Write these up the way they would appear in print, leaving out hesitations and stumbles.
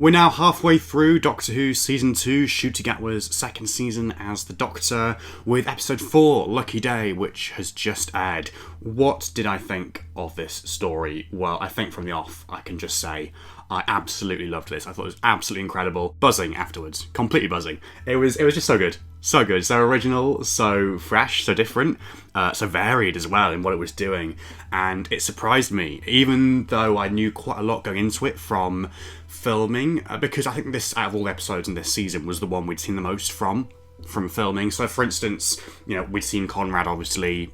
We're now halfway through Doctor Who Season 2, Ncuti Gatwa's second season as the Doctor, with Episode 4, Lucky Day, which has just aired. What did I think of this story? Well, I think from the off, I can just say I absolutely loved this. I thought it was absolutely incredible. Buzzing afterwards. Completely buzzing. It was just so good. So good. So original, so fresh, so different, so varied as well in what it was doing. And it surprised me, even though I knew quite a lot going into it from filming, because I think this, out of all the episodes in this season, was the one we'd seen the most from filming. So for instance, we'd seen Conrad obviously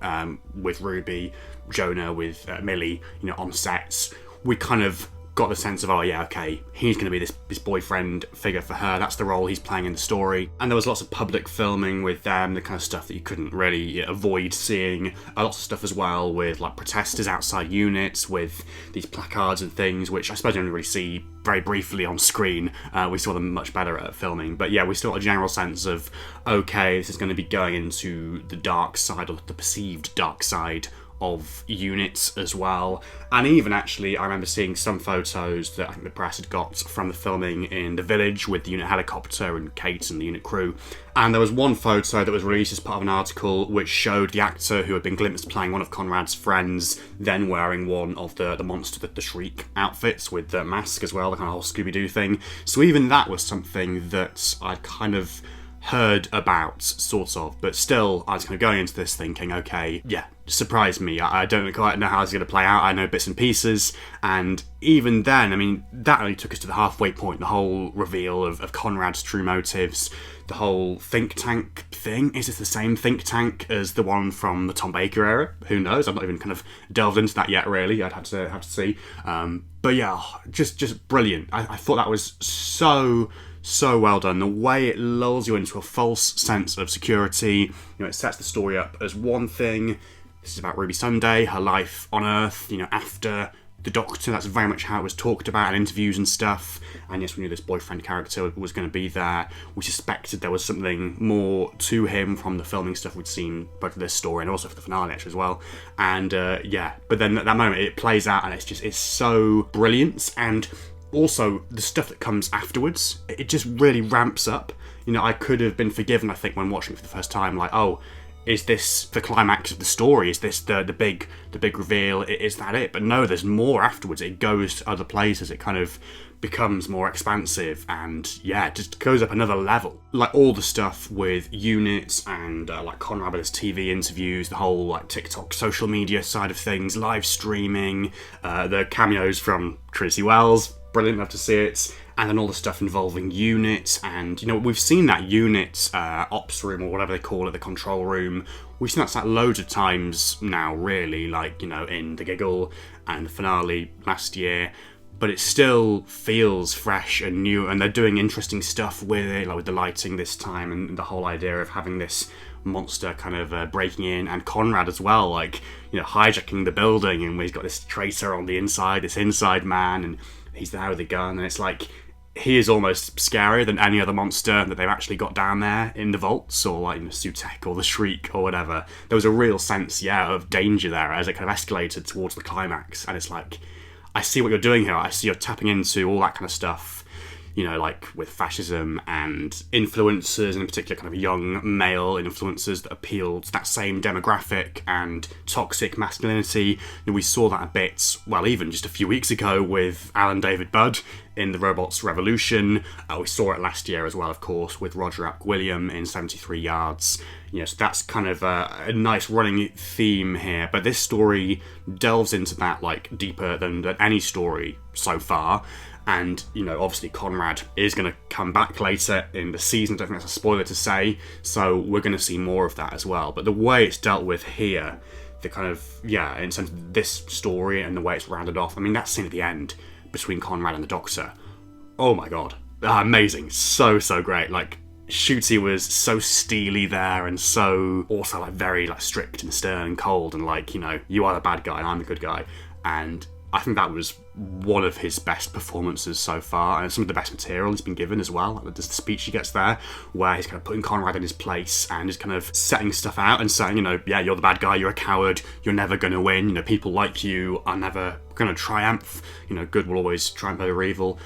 with Ruby, Jonah with Millie, on sets. We kind of got the sense of, oh yeah, okay, he's going to be this boyfriend figure for her. That's the role he's playing in the story. And there was lots of public filming with them, the kind of stuff that you couldn't really avoid seeing. Lots of stuff as well with like protesters outside units with these placards and things, which I suppose you don't really see very briefly on screen. We saw them much better at filming. But yeah, we still got a general sense of, okay, this is going to be going into the dark side, or the perceived dark side of units as well. And even actually, I remember seeing some photos that I think the press had got from the filming in the village with the unit helicopter and Kate and the unit crew. And there was one photo that was released as part of an article which showed the actor who had been glimpsed playing one of Conrad's friends, then wearing one of the monster, the Shriek outfits with the mask as well, the kind of whole Scooby-Doo thing. So even that was something that I'd kind of heard about, sort of, but still I was kind of going into this thinking, okay, yeah, surprised me. I don't quite know how it's going to play out. I know bits and pieces, and even then, I mean, that only took us to the halfway point, the whole reveal of Conrad's true motives, the whole think tank thing. Is this the same think tank as the one from the Tom Baker era? Who knows? I've not even kind of delved into that yet, really. I'd have to see. But yeah, just brilliant. I thought that was so well done. The way it lulls you into a false sense of security. It sets the story up as one thing. This is about Ruby Sunday, her life on Earth, after the Doctor. That's very much how it was talked about in interviews and stuff. And yes, we knew this boyfriend character was going to be there. We suspected there was something more to him from the filming stuff we'd seen, both for this story and also for the finale actually as well. And but then at that moment it plays out and it's so brilliant. And also, the stuff that comes afterwards, it just really ramps up. I could have been forgiven, I think, when watching it for the first time, like, oh, is this the climax of the story? Is this the big reveal? Is that it? But no, there's more afterwards. It goes to other places. It kind of becomes more expansive and, yeah, it just goes up another level. Like, all the stuff with units and, like, Conrad with his TV interviews, the whole, like, TikTok social media side of things, live streaming, the cameos from Tracy Wells, brilliant, love to see it. And then all the stuff involving units, and we've seen that unit ops room, or whatever they call it, the control room. We've seen that loads of times now, really, like in the Giggle and the finale last year. But it still feels fresh and new, and they're doing interesting stuff with it, like with the lighting this time, and the whole idea of having this monster kind of breaking in, and Conrad as well, like hijacking the building, and he's got this traitor on the inside, this inside man, and he's there with a gun, and it's like, he is almost scarier than any other monster that they've actually got down there in the vaults, or like Sutek or the Shriek or whatever. There was a real sense, of danger there as it kind of escalated towards the climax, and it's like, I see what you're doing here. I see you're tapping into all that kind of stuff, like with fascism and influencers, and in particular kind of young male influencers that appeal to that same demographic and toxic masculinity. We saw that a bit, well, even just a few weeks ago with Alan David Budd in The Robots Revolution. We saw it last year as well, of course, with Roger Ap William in 73 Yards. So that's kind of a nice running theme here. But this story delves into that like deeper than any story so far. And, obviously Conrad is going to come back later in the season. I don't think that's a spoiler to say. So we're going to see more of that as well. But the way it's dealt with here, the kind of, in terms of this story and the way it's rounded off, I mean, that scene at the end between Conrad and the Doctor, oh my god, amazing, so great. Like, Ncuti was so steely there, and so also like very like strict and stern and cold, and like, you are the bad guy and I'm the good guy. And I think that was one of his best performances so far, and some of the best material he's been given as well. There's the speech he gets there, where he's kind of putting Conrad in his place and is kind of setting stuff out and saying, you're the bad guy, you're a coward, you're never going to win, people like you are never going to triumph, good will always triumph over evil.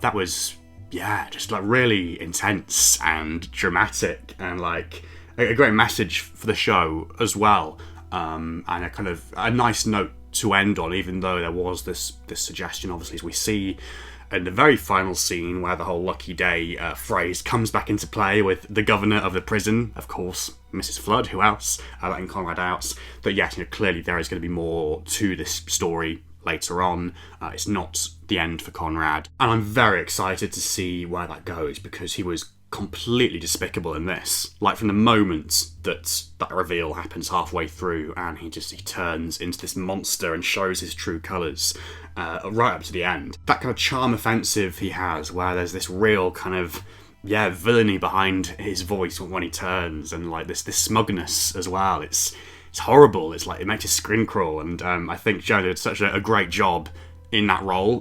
That was yeah, just like really intense and dramatic, and like a great message for the show as well. And a kind of a nice note to end on, even though there was this suggestion, obviously, as we see in the very final scene where the whole lucky day phrase comes back into play with the governor of the prison, of course, Mrs. Flood, who else, letting Conrad out. But yes, clearly there is going to be more to this story later on. It's not the end for Conrad. And I'm very excited to see where that goes, because he was completely despicable in this. Like, from the moment that reveal happens halfway through and he turns into this monster and shows his true colours, right up to the end. That kind of charm offensive he has, where there's this real kind of villainy behind his voice when he turns, and like this smugness as well. It's horrible. It's like, it makes you skin crawl, and I think Joe did such a great job in that role,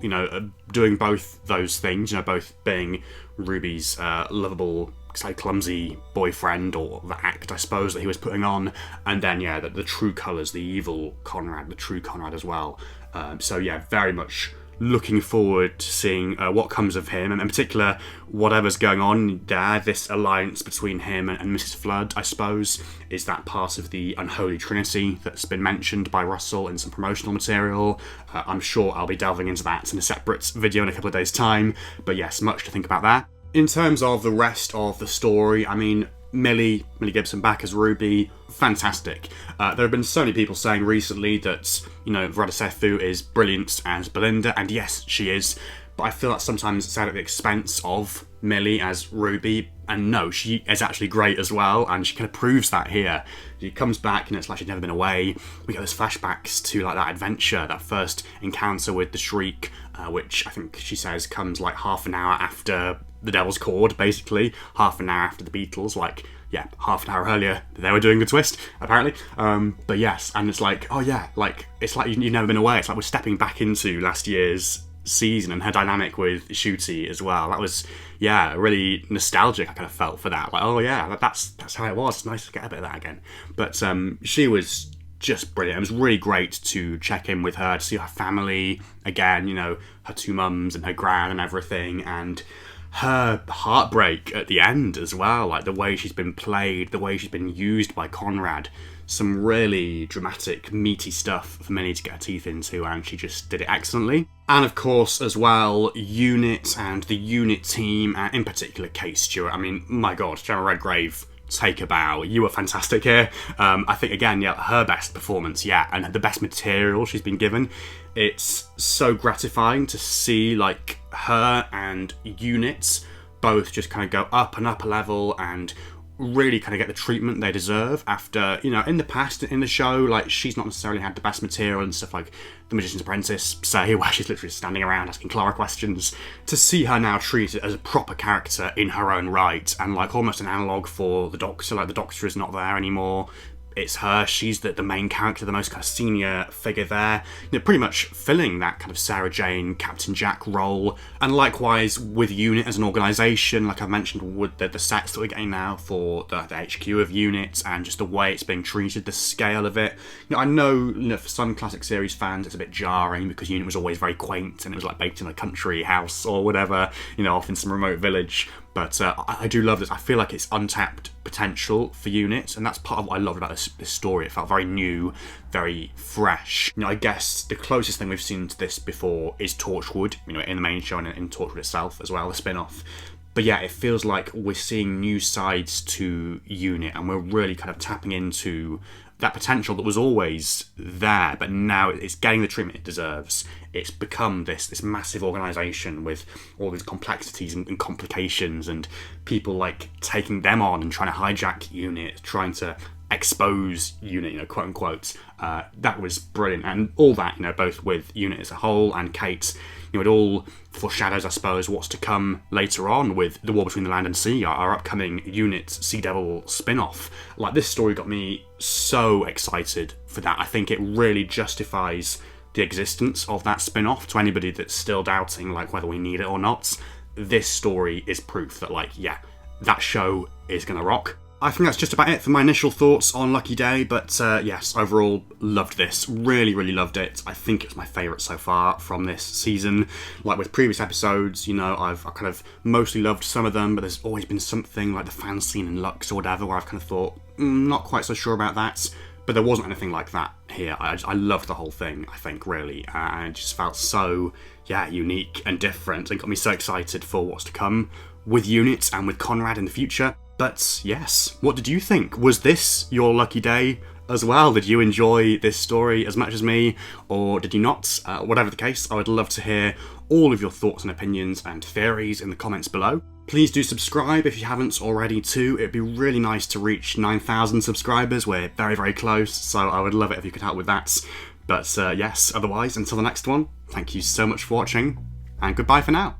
doing both those things, both being Ruby's lovable, clumsy boyfriend, or the act, I suppose, that he was putting on, and then, the true colours, the evil Conrad, the true Conrad as well. So, very much looking forward to seeing what comes of him, and in particular, whatever's going on there, this alliance between him and Mrs. Flood, I suppose, is that part of the unholy trinity that's been mentioned by Russell in some promotional material. I'm sure I'll be delving into that in a separate video in a couple of days' time, but yes, much to think about there. In terms of the rest of the story, I mean, Millie Gibson back as Ruby, fantastic. There have been so many people saying recently that, Verada Sethu is brilliant as Belinda, and yes, she is, but I feel that sometimes it's at the expense of Millie as Ruby, and no, she is actually great as well, and she kind of proves that here. She comes back and it's like she's never been away. We get those flashbacks to like that adventure, that first encounter with the Shriek, which I think she says comes like half an hour after the Devil's Chord, basically. Half an hour after the Beatles, half an hour earlier they were doing the twist, apparently. But yes, and it's like, oh yeah, like, it's like you've never been away. It's like we're stepping back into last year's season and her dynamic with Ncuti as well. That was, really nostalgic. I kind of felt for that. Like, oh yeah, that's how it was. It's nice to get a bit of that again. But she was just brilliant. It was really great to check in with her, to see her family again, her two mums and her gran and everything, and her heartbreak at the end as well, like the way she's been played, the way she's been used by Conrad. Some really dramatic, meaty stuff for Millie to get her teeth into, and she just did it excellently. And of course, as well, Unit and the Unit team, and in particular Kate Stewart. I mean, my God, Gemma Redgrave, take a bow. You were fantastic here. I think, again, her best performance, and the best material she's been given. It's so gratifying to see, like, her and Unit both just kind of go up and up a level and really kind of get the treatment they deserve after, in the past in the show, like, she's not necessarily had the best material and stuff like The Magician's Apprentice, say, where she's literally standing around asking Clara questions. To see her now treated as a proper character in her own right, and like almost an analogue for the Doctor, like the Doctor is not there anymore. It's her, she's the main character, the most kind of senior figure there, pretty much filling that kind of Sarah Jane, Captain Jack role. And likewise with Unit as an organisation, like I mentioned, with the sets that we're getting now for the HQ of Unit, and just the way it's being treated, the scale of it. I know, for some classic series fans it's a bit jarring, because Unit was always very quaint, and it was like baked in a country house or whatever, off in some remote village. But I do love this. I feel like it's untapped potential for Unit, and that's part of what I loved about this story. It felt very new, very fresh. I guess the closest thing we've seen to this before is Torchwood, in the main show and in Torchwood itself as well, the spin-off. But it feels like we're seeing new sides to Unit, and we're really kind of tapping into that potential that was always there, but now it's getting the treatment it deserves. It's become this massive organisation with all these complexities and complications, and people like taking them on and trying to hijack Unit, trying to expose Unit, quote unquote. That was brilliant, and all that, both with Unit as a whole and Kate, it all foreshadows, I suppose, what's to come later on with The War Between the Land and Sea, our upcoming Unit Sea Devil spin-off. Like, this story got me so excited for that. I think it really justifies the existence of that spin-off to anybody that's still doubting, like, whether we need it or not. This story is proof that, like, that show is gonna rock. I think that's just about it for my initial thoughts on Lucky Day, but yes, overall, loved this. Really, really loved it. I think it's my favourite so far from this season. Like with previous episodes, you know, I've kind of mostly loved some of them, but there's always been something like the fan scene in Lux or whatever where I've kind of thought, not quite so sure about that. But there wasn't anything like that here. I loved the whole thing, I think, really. And it just felt so, unique and different and got me so excited for what's to come with Unit and with Conrad in the future. But yes, what did you think? Was this your lucky day as well? Did you enjoy this story as much as me, or did you not? Whatever the case, I would love to hear all of your thoughts and opinions and theories in the comments below. Please do subscribe if you haven't already too. It'd be really nice to reach 9,000 subscribers. We're very, very close, so I would love it if you could help with that. But yes, otherwise, until the next one, thank you so much for watching, and goodbye for now.